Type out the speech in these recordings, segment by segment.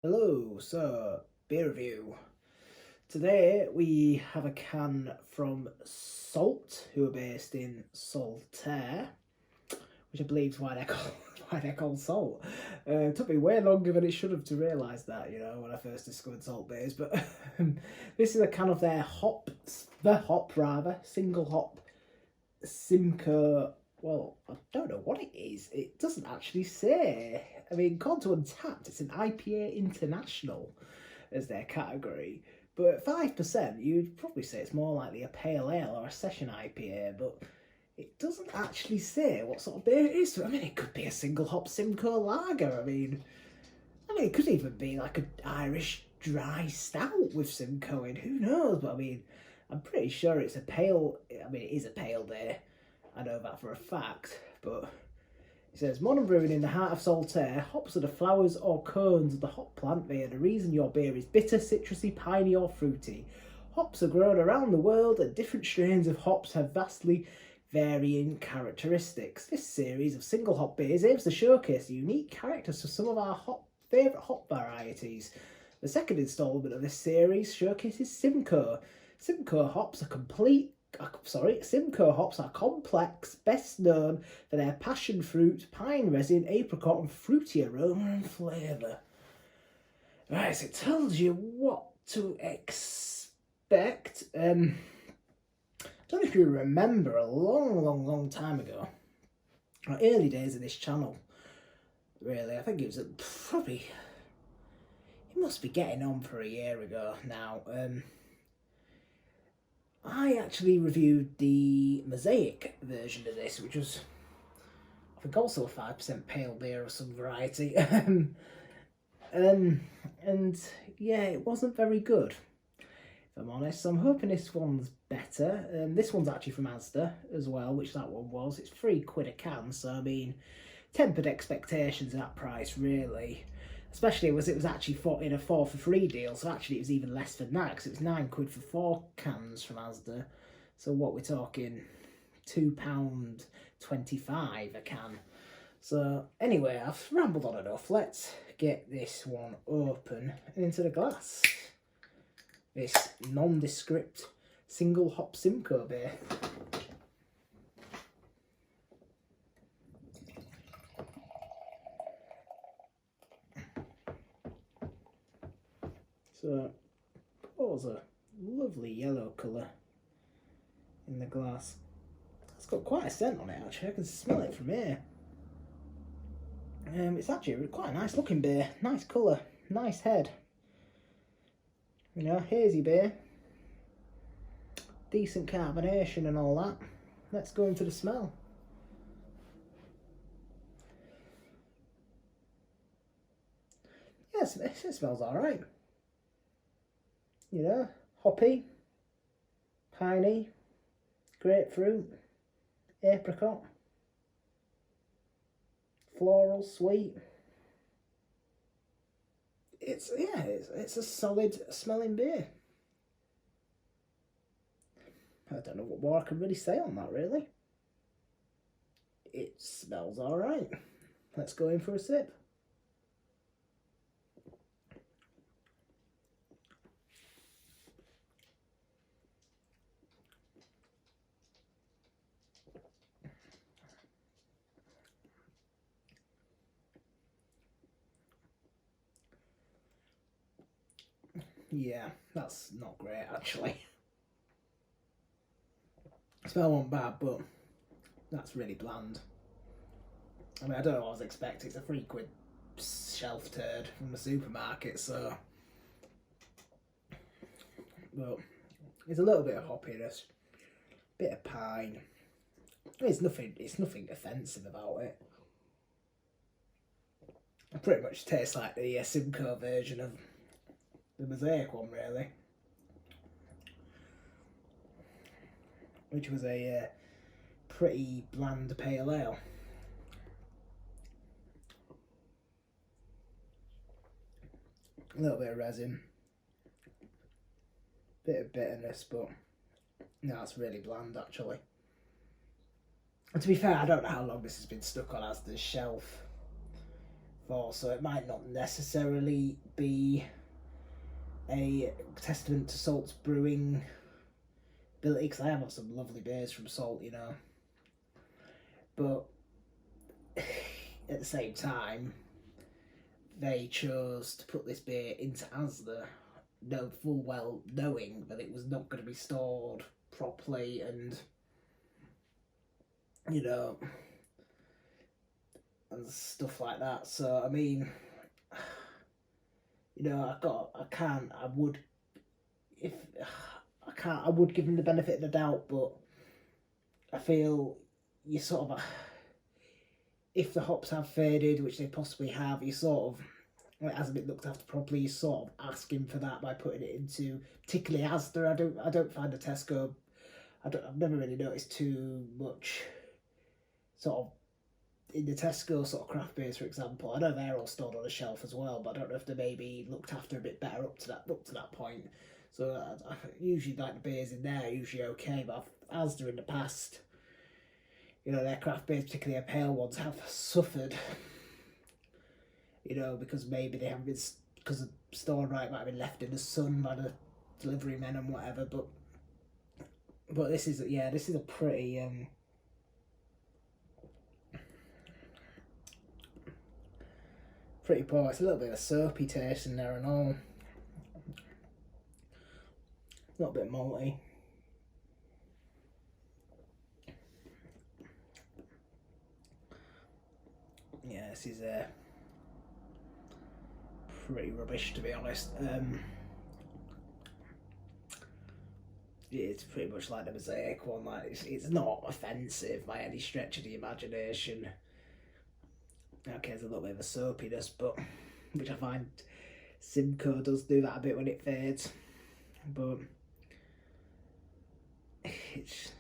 Hello, so beer review. Today we have a can from Salt, who are based in Saltaire, which I believe is why they're called, why they're called Salt. It took me way longer than it should have to realise that, when I first discovered Salt Beers. But this is a can of their single hop Simcoe. Well, I don't know what it is. It doesn't actually say. I mean, according to Untappd, it's an IPA International as their category. But at 5%, you'd probably say it's more likely a pale ale or a session IPA, but it doesn't actually say what sort of beer it is. I mean, it could be a single hop Simcoe lager. I mean, it could even be like an Irish dry stout with Simcoe in. Who knows? But I mean, I'm pretty sure it's a pale. I mean, it is a pale beer. I know that for a fact, but it says modern brewing in the heart of Saltaire. Hops are the flowers or cones of the hop plant. They are the reason your beer is bitter, citrusy, piney, or fruity. Hops are grown around the world, and different strains of hops have vastly varying characteristics. This series of single hop beers aims to showcase the unique characters of some of our favourite hop varieties. The second instalment of this series showcases Simcoe. Simcoe hops are complex, best known for their passion fruit, pine resin, apricot, and fruity aroma and flavour. Right, so it tells you what to expect. I don't know if you remember a long time ago, or early days of this channel, really. I think it was probably, it must be getting on for a year ago now. I actually reviewed the Mosaic version of this, which was, I think, also a 5% pale beer of some variety. And yeah, it wasn't very good, if I'm honest. So I'm hoping this one's better. This one's actually from Asda as well, which that one was. It's £3 a can, so I mean, tempered expectations at that price, really. Especially as it was actually in a 4 for 3 deal, so actually it was even less than that, because it was £9 for 4 cans from Asda. So what we're talking, £2.25 a can. So anyway, I've rambled on enough. Let's get this one open and into the glass. This non-descript single hop Simcoe beer. So, pours a lovely yellow colour in the glass. It's got quite a scent on it, actually. I can smell it from here. It's actually quite a nice looking beer. Nice colour, nice head. Hazy beer. Decent carbonation and all that. Let's go into the smell. Yes, it smells alright. Hoppy, piney, grapefruit, apricot, floral, sweet. It's a solid smelling beer. I don't know what more I can really say on that, really. It smells alright. Let's go in for a sip. Yeah, that's not great, actually. Smell wasn't bad, but that's really bland. I mean, I don't know what I was expecting. It's a £3 shelf turd from the supermarket, so. But there's a little bit of hoppiness, bit of pine. It's nothing offensive about it. It pretty much tastes like the Simcoe version of the Mosaic one, really, which was a pretty bland pale ale. A little bit of resin, bit of bitterness, but no, it's really bland, actually. And to be fair, I don't know how long this has been stuck on Asda's shelf for, so it might not necessarily be a testament to Salt's brewing ability, because I have got some lovely beers from Salt, you know. But at the same time, they chose to put this beer into Asda, full well knowing that it was not going to be stored properly, and you know, and stuff like that. So I mean, you know, I would give them the benefit of the doubt, but I feel you sort of, if the hops have faded, which they possibly have, you sort of, when it hasn't been looked after properly, you sort of asking for that by putting it into, particularly Asda. I don't find the Tesco, I've never really noticed too much sort of in the Tesco sort of craft beers, for example. I know they're all stored on a shelf as well, but I don't know if they maybe looked after a bit better up to that point. So I usually like the beers in there, usually okay, but Asda in the past, you know, their craft beers, particularly their pale ones, have suffered, you know, because maybe they haven't been, because the store right might have been left in the sun by the delivery men and whatever, but this is a pretty pretty poor. It's a little bit of a soapy taste in there and all. A little bit malty. Yeah, this is pretty rubbish, to be honest. It's pretty much like the Mosaic one. Like it's not offensive by any stretch of the imagination. Okay, there's a little bit of a soapiness, but which I find Simcoe does do that a bit when it fades. But it's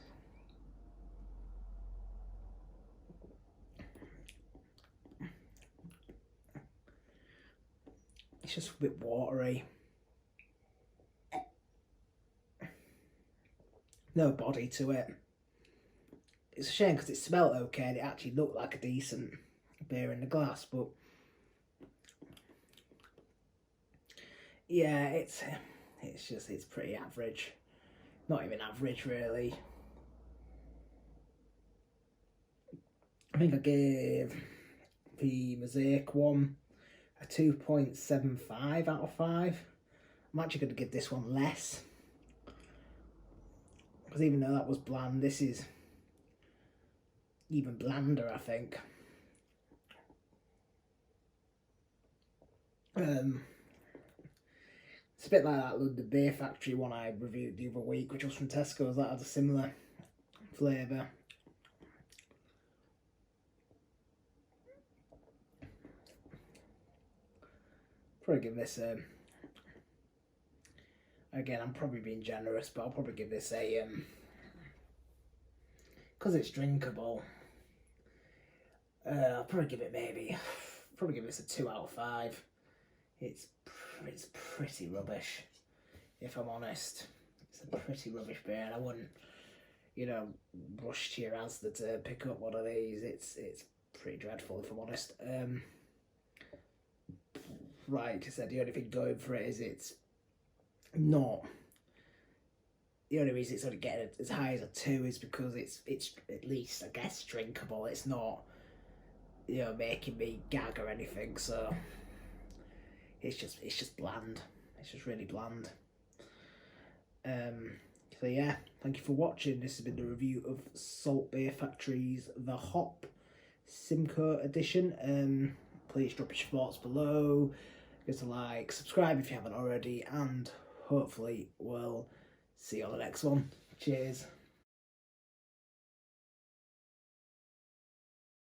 just a bit watery. No body to it. It's a shame because it smelled okay and it actually looked like a decent beer in the glass, but yeah, it's pretty average. Not even average, really. I think I gave the Mosaic one a 2.75 out of 5. I'm actually going to give this one less, because even though that was bland, this is even blander, I think. It's a bit like that London Beer Factory one I reviewed the other week, which was from Tesco's. That had a similar flavour. Probably give this again, I'm probably being generous, but I'll probably give this a because it's drinkable, I'll probably give this a 2 out of 5. It's pretty rubbish, if I'm honest. It's a pretty rubbish beer, and I wouldn't, you know, rush to your Asda to pick up one of these. It's pretty dreadful, if I'm honest. Like I said, the only thing going for it is it's not. The only reason it's only getting as high as a 2 is because it's at least, I guess, drinkable. It's not, you know, making me gag or anything. So it's just bland. It's just really bland. So yeah, thank you for watching. This has been the review of Salt Beer Factory's The Hop Simcoe edition. Please drop your thoughts below. Give us a like, subscribe if you haven't already, and hopefully we'll see you on the next one. Cheers.